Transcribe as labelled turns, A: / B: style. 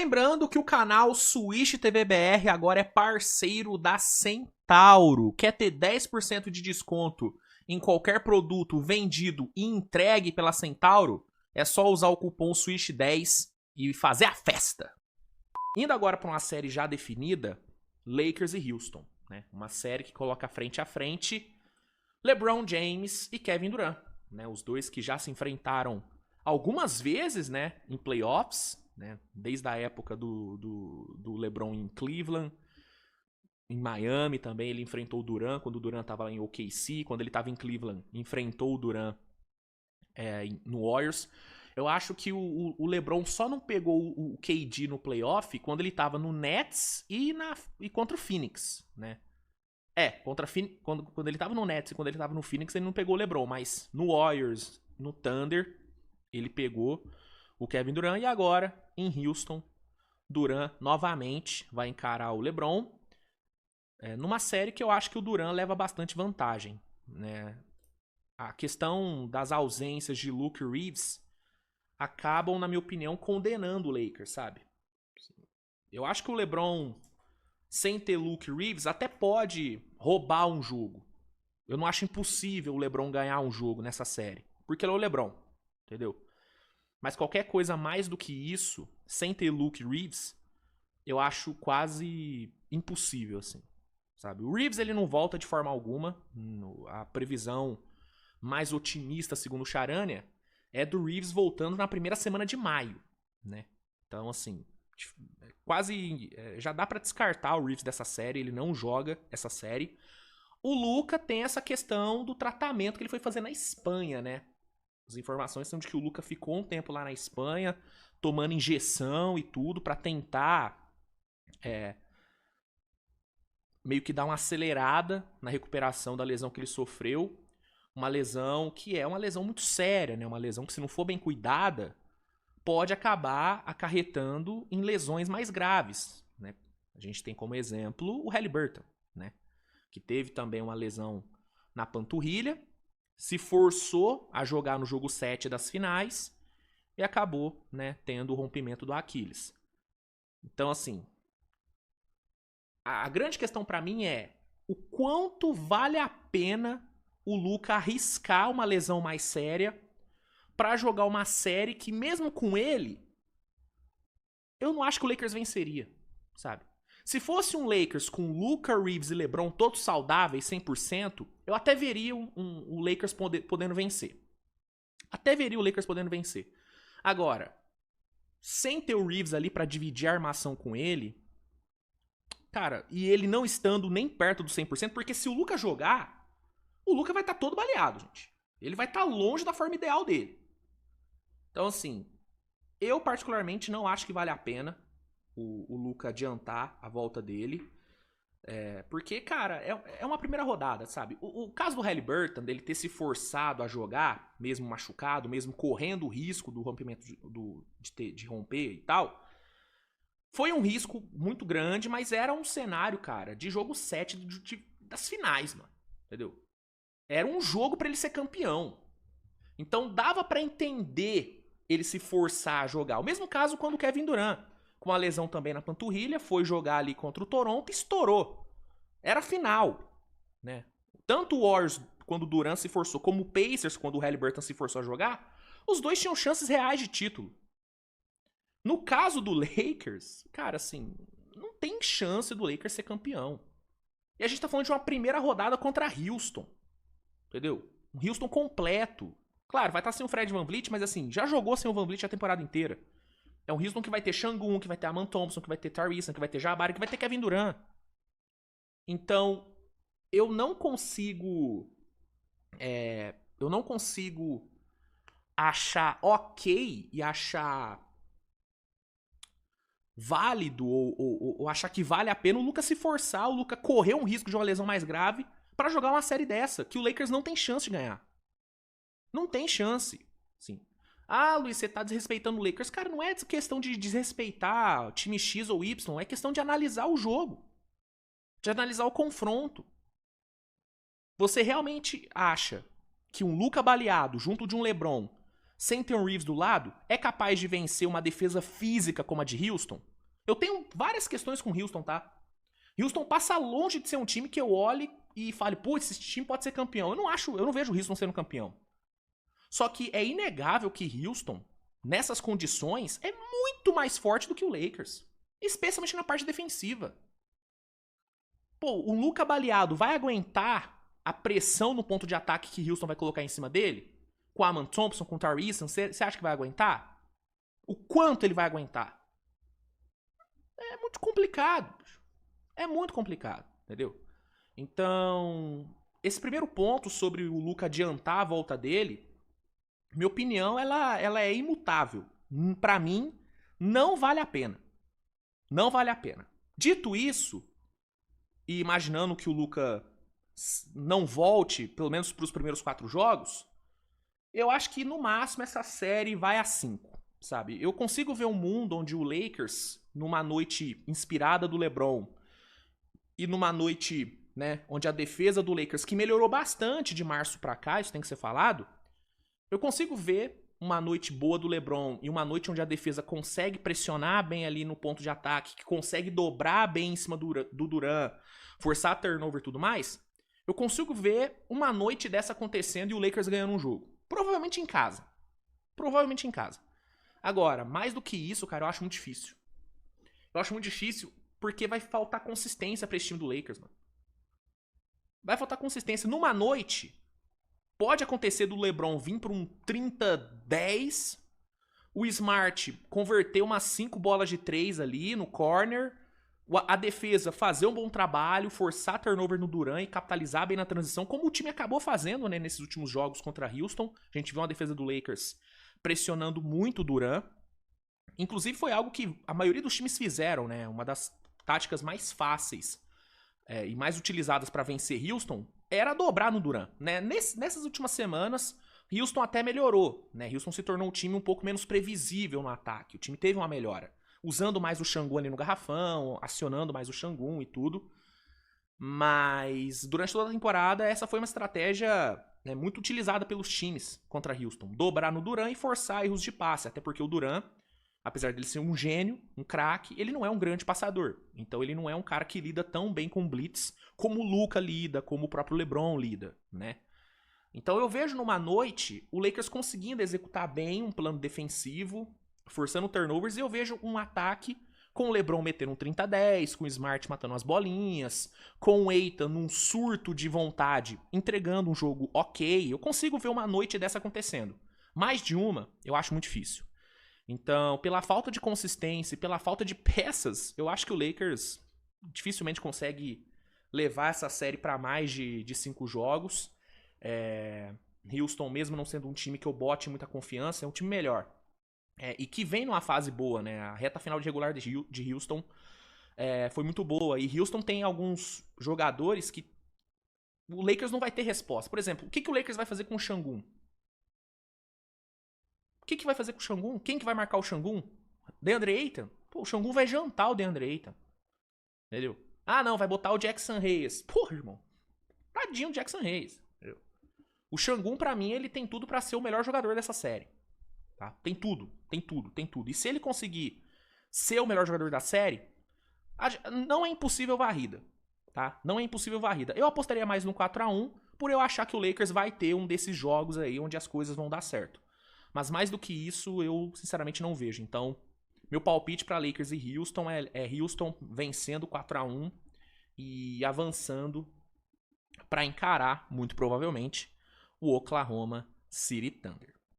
A: Lembrando que o canal Switch TV BR agora é parceiro da Centauro. Quer ter 10% de desconto em qualquer produto vendido e entregue pela Centauro? É só usar o cupom SWITCH10 e fazer a festa. Indo agora para uma série já definida, Lakers e Houston, né? Uma série que coloca frente a frente LeBron James e Kevin Durant, né? Os dois que já se enfrentaram algumas vezes, né, em playoffs, né? Desde a época do LeBron em Cleveland, em Miami também ele enfrentou o Durant quando o Durant estava lá em OKC, quando ele estava em Cleveland enfrentou o Durant no Warriors. Eu acho que o LeBron só não pegou o KD no playoff quando ele tava no Nets e contra o Phoenix, né? Quando ele tava no Nets e quando ele tava no Phoenix, ele não pegou o LeBron, mas no Warriors, no Thunder, ele pegou o Kevin Durant. E agora, em Houston, Durant novamente vai encarar o LeBron numa série que eu acho que o Durant leva bastante vantagem, né? A questão das ausências de Luke Reeves acabam, na minha opinião, condenando o Lakers, sabe? Eu acho que o LeBron, sem ter Luke Reeves, até pode roubar um jogo. Eu não acho impossível o LeBron ganhar um jogo nessa série, porque ele é o LeBron, entendeu? Mas qualquer coisa mais do que isso, sem ter Luke Reeves, eu acho quase impossível, assim, sabe? O Reeves, ele não volta de forma alguma. A previsão mais otimista, segundo o Charania, é do Reeves voltando na primeira semana de maio, né? Então, assim, quase já dá pra descartar o Reeves dessa série, ele não joga essa série. O Luka tem essa questão do tratamento que ele foi fazer na Espanha, né? As informações são de que o Luka ficou um tempo lá na Espanha, tomando injeção e tudo, pra tentar meio que dar uma acelerada na recuperação da lesão que ele sofreu. Uma lesão que é uma lesão muito séria, né? Uma lesão que, se não for bem cuidada, pode acabar acarretando em lesões mais graves, né? A gente tem como exemplo o Haliburton, né? Que teve também uma lesão na panturrilha, se forçou a jogar no jogo 7 das finais e acabou, né, tendo o rompimento do Aquiles. Então, assim, a grande questão pra mim é o quanto vale a pena o Luka arriscar uma lesão mais séria pra jogar uma série que, mesmo com ele, eu não acho que o Lakers venceria, sabe? Se fosse um Lakers com Luka, Reeves e LeBron todos saudáveis, 100%, eu até veria o Lakers podendo vencer. Até veria o Lakers podendo vencer. Agora, sem ter o Reeves ali pra dividir a armação com ele, cara, e ele não estando nem perto do 100%, porque se o Luka jogar, o Luka vai estar todo baleado, gente. Ele vai estar longe da forma ideal dele. Então, assim, eu particularmente não acho que vale a pena o Luka adiantar a volta dele. Porque, cara, é uma primeira rodada, sabe? O caso do Haliburton, dele ter se forçado a jogar, mesmo machucado, mesmo correndo o risco do rompimento de romper e tal, foi um risco muito grande, mas era um cenário, cara, de jogo 7 das finais, mano. Entendeu? Era um jogo pra ele ser campeão. Então dava pra entender ele se forçar a jogar. O mesmo caso quando o Kevin Durant, com a lesão também na panturrilha, foi jogar ali contra o Toronto e estourou. Era final, né? Tanto o Warriors, quando o Durant se forçou, como o Pacers, quando o Haliburton se forçou a jogar, os dois tinham chances reais de título. No caso do Lakers, cara, assim, não tem chance do Lakers ser campeão. E a gente tá falando de uma primeira rodada contra Houston. Entendeu? Um Houston completo. Claro, vai estar sem o Fred VanVleet, mas assim, já jogou sem o VanVleet a temporada inteira. É um Houston que vai ter Şengün, que vai ter Aman Thompson, que vai ter Tyrese, que vai ter Jabari, que vai ter Kevin Durant. Então, eu não consigo achar ok e achar válido ou achar que vale a pena o Luka se forçar, o Luka correr um risco de uma lesão mais grave pra jogar uma série dessa, que o Lakers não tem chance de ganhar. Não tem chance. Sim. Ah, Luiz, você tá desrespeitando o Lakers. Cara, não é questão de desrespeitar time X ou Y, é questão de analisar o jogo. De analisar o confronto. Você realmente acha que um Luka baleado junto de um LeBron sem ter um Reeves do lado, é capaz de vencer uma defesa física como a de Houston? Eu tenho várias questões com Houston, tá? Houston passa longe de ser um time que eu olhe e fale, putz, esse time pode ser campeão. Eu não vejo o Houston sendo campeão. Só que é inegável que Houston, nessas condições, é muito mais forte do que o Lakers. Especialmente na parte defensiva. Pô, o Luka baleado vai aguentar a pressão no ponto de ataque que Houston vai colocar em cima dele? Com o Aman Thompson, com o Tari Eason, você acha que vai aguentar? O quanto ele vai aguentar? É muito complicado. É muito complicado, entendeu? Então, esse primeiro ponto sobre o Luka adiantar a volta dele, minha opinião, ela é imutável. Pra mim, não vale a pena. Não vale a pena. Dito isso, e imaginando que o Luka não volte, pelo menos para os primeiros 4 jogos, eu acho que no máximo essa série vai a 5, sabe? Eu consigo ver um mundo onde o Lakers, numa noite inspirada do LeBron, e numa noite, né, onde a defesa do Lakers, que melhorou bastante de março pra cá, isso tem que ser falado, eu consigo ver uma noite boa do LeBron e uma noite onde a defesa consegue pressionar bem ali no ponto de ataque, que consegue dobrar bem em cima do Durant, forçar turnover e tudo mais, eu consigo ver uma noite dessa acontecendo e o Lakers ganhando um jogo. Provavelmente em casa. Provavelmente em casa. Agora, mais do que isso, cara, eu acho muito difícil. Eu acho muito difícil porque vai faltar consistência pra esse time do Lakers, mano. Vai faltar consistência. Numa noite, pode acontecer do LeBron vir pra um 30-10, o Smart converter umas 5 bolas de 3 ali no corner, a defesa fazer um bom trabalho, forçar turnover no Durant e capitalizar bem na transição, como o time acabou fazendo, né, nesses últimos jogos contra Houston. A gente viu uma defesa do Lakers pressionando muito o Durant. Inclusive foi algo que a maioria dos times fizeram, né? Uma das táticas mais fáceis e mais utilizadas para vencer Houston era dobrar no Durant, né? Nessas últimas semanas, Houston até melhorou, né? Houston se tornou um time um pouco menos previsível no ataque. O time teve uma melhora, usando mais o Sengun ali no garrafão, acionando mais o Sengun e tudo. Mas durante toda a temporada, essa foi uma estratégia, né, muito utilizada pelos times contra Houston. Dobrar no Durant e forçar erros de passe, até porque o Durant, apesar dele ser um gênio, um craque, ele não é um grande passador. Então ele não é um cara que lida tão bem com blitz como o Luka lida, como o próprio LeBron lida, né? Então eu vejo numa noite o Lakers conseguindo executar bem um plano defensivo, forçando turnovers, e eu vejo um ataque com o LeBron metendo um 30-10, com o Smart matando as bolinhas, com o Ayton num surto de vontade, entregando um jogo ok. Eu consigo ver uma noite dessa acontecendo. Mais de uma, eu acho muito difícil. Então, pela falta de consistência e pela falta de peças, eu acho que o Lakers dificilmente consegue levar essa série para mais de 5 jogos. Houston, mesmo não sendo um time que eu bote muita confiança, é um time melhor. E que vem numa fase boa, né? A reta final de regular de Houston foi muito boa. E Houston tem alguns jogadores que o Lakers não vai ter resposta. Por exemplo, o que o Lakers vai fazer com o Sengun? O que vai fazer com o Sengun? Quem que vai marcar o Sengun? DeAndre Ayton? Pô, o Sengun vai jantar o DeAndre Ayton. Entendeu? Ah, não, vai botar o Jackson Reyes. Porra, irmão. Tadinho o Jackson Reyes. Entendeu? O Sengun, pra mim, ele tem tudo pra ser o melhor jogador dessa série. Tá? Tem tudo, tem tudo, tem tudo. E se ele conseguir ser o melhor jogador da série, não é impossível varrida. Tá? Não é impossível varrida. Eu apostaria mais no 4-1 por eu achar que o Lakers vai ter um desses jogos aí onde as coisas vão dar certo. Mas mais do que isso, eu sinceramente não vejo. Então, meu palpite para Lakers e Houston é Houston vencendo 4-1 e avançando para encarar, muito provavelmente, o Oklahoma City Thunder.